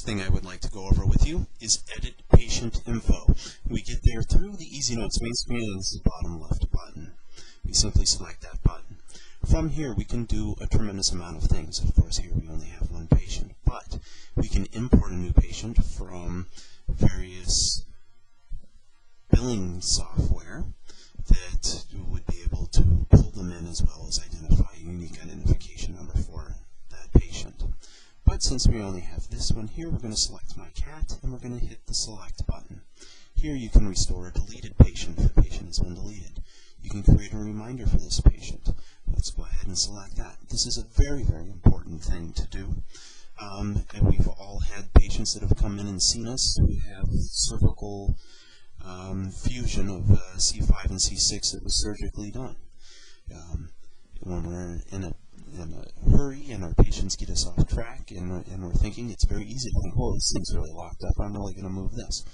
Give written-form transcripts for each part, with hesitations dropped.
thing I would like to go over with you is Edit Patient Info. We get there through the EZNotes main screen, and this is the bottom left button. We simply select that button. From here, we can do a tremendous amount of things. Of course, here we only have one patient, but we can import a new patient from various billing software that would be able to pull them in as well as identify a unique identification number for that patient. But since we only have this one here, we're going to select My Cat, and we're going to hit the Select button. Here you can restore a deleted patient if the patient has been deleted. You can create a reminder for this patient. Let's go ahead and select that. This is a very, very important thing to do. And we've all had patients that have come in and seen us who have cervical fusion of C5 and C6 that was surgically done. When we're in a hurry and our patients get us off track and we're thinking, it's very easy to think, oh, this thing's really locked up, I'm really going to move this.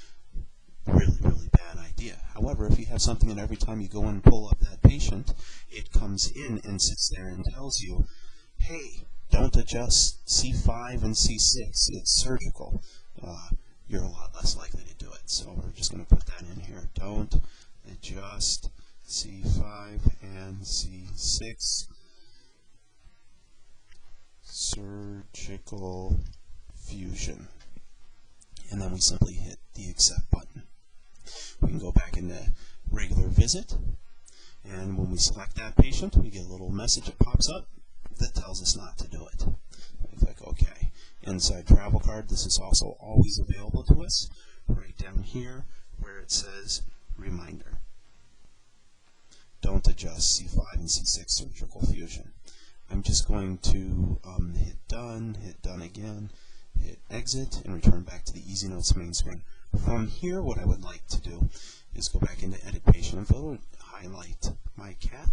Really, really bad idea. However, if you have something that every time you go and pull up that patient, it comes in and sits there and tells you, hey, don't adjust C5 and C6, it's surgical, you're a lot less likely to do it. So we're just going to put that in here. Don't adjust C5 and C6 surgical fusion. And then we simply hit the Accept button. We can go back into regular visit, and when we select that patient, we get a little message that pops up that tells us not to do it. We click OK. Inside travel card, this is also always available to us, right down here where it says Reminder. Don't adjust C5 and C6 surgical fusion. I'm just going to hit done again, hit exit, and return back to the EZNotes main screen. From here, what I would like to do is go back into Edit Patient Info, highlight My Cat,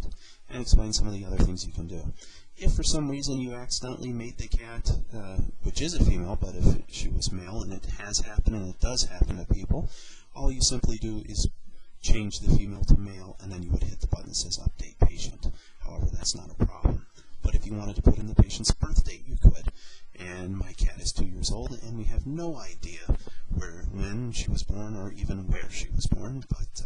and explain some of the other things you can do. If for some reason you accidentally made the cat, which is a female, but if she was male, and it has happened and it does happen to people, all you simply do is change the female to male, and then you would hit the button that says Update Patient. However, that's not a problem. But if you wanted to put in the patient's birth date, you could. And my cat is 2 years old, and we have no idea when she was born or even where she was born, but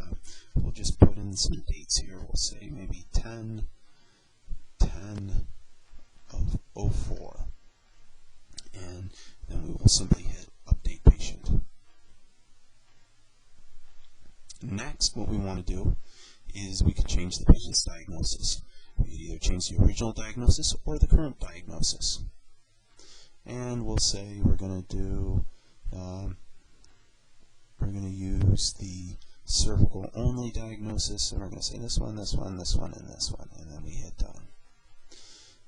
we'll just put in some dates here. We'll say maybe 10 of 04, and then we will simply hit Update Patient. Next, what we want to do is we could change the patient's diagnosis. We could either change the original diagnosis or the current diagnosis. And we'll say we're going to do, we're going to use the cervical only diagnosis, and we're going to say this one, this one, this one, and this one, and then we hit done.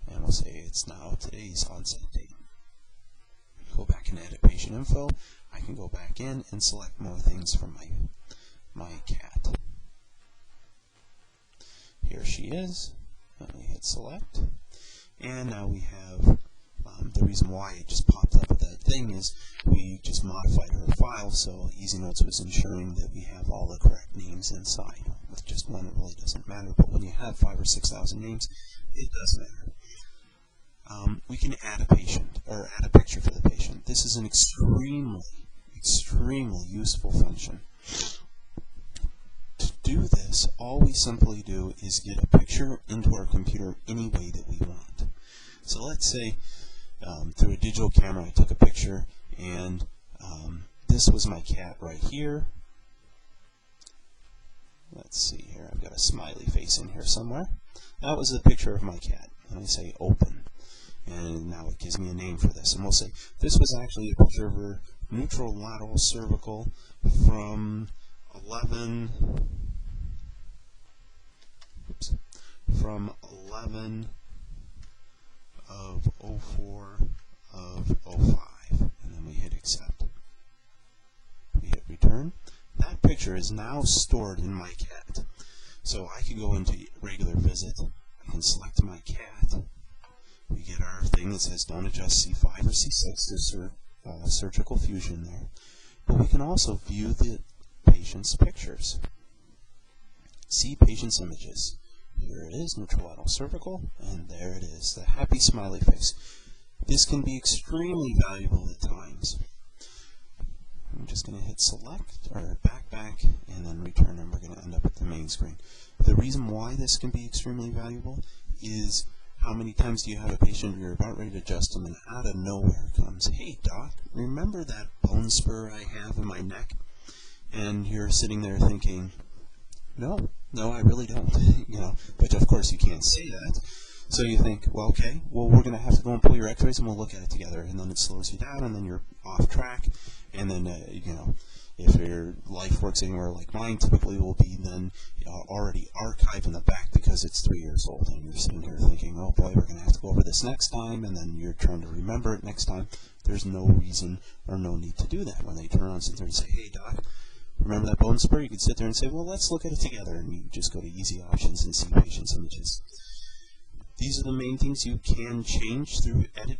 And we'll say it's now today's onset date. Go back and Edit Patient Info. I can go back in and select more things from my cat. Here she is. Let me hit select. And now we have the reason why it just popped up with that thing is we just modified her file, so EZNotes was ensuring that we have all the correct names inside. With just one, it really doesn't matter, but when you have 5,000 or 6,000 names, it does matter. We can add a patient, or add a picture for the patient. This is an extremely, extremely useful function. To do this, all we simply do is get a picture into our computer any way that we want. So let's say through a digital camera I took a picture, and this was my cat right here. Let's see here, I've got a smiley face in here somewhere. That was the picture of my cat, and I say open, and now it gives me a name for this, and we'll say this was actually a picture of her neutral lateral cervical from 11 of 04 of 05, and then we hit accept. We hit return. That picture is now stored in my cat. So I can go into regular visit, I can select my cat. We get our thing that says don't adjust C5 or C6, there's surgical fusion there. But we can also view the patient's pictures. See patient's images. Here it is, neutrolateral cervical, and there it is, the happy smiley face. This can be extremely valuable at times. going to hit select, or back, and then return, and we're going to end up at the main screen. The reason why this can be extremely valuable is how many times do you have a patient you're about ready to adjust them, and out of nowhere comes, hey doc, remember that bone spur I have in my neck? And you're sitting there thinking, no, I really don't. But of course you can't say that. So you think, well, okay, we're going to have to go and pull your x-rays and we'll look at it together. And then it slows you down, and then you're off track. And then, if your life works anywhere like mine typically will be, then already archived in the back because it's 3 years old. And you're sitting here thinking, oh boy, we're going to have to go over this next time. And then you're trying to remember it next time. There's no reason or no need to do that. When they turn around and sit there and say, hey, doc, remember that bone spur? You could sit there and say, well, let's look at it together. And you just go to easy options and see patient's images. These are the main things you can change through edit.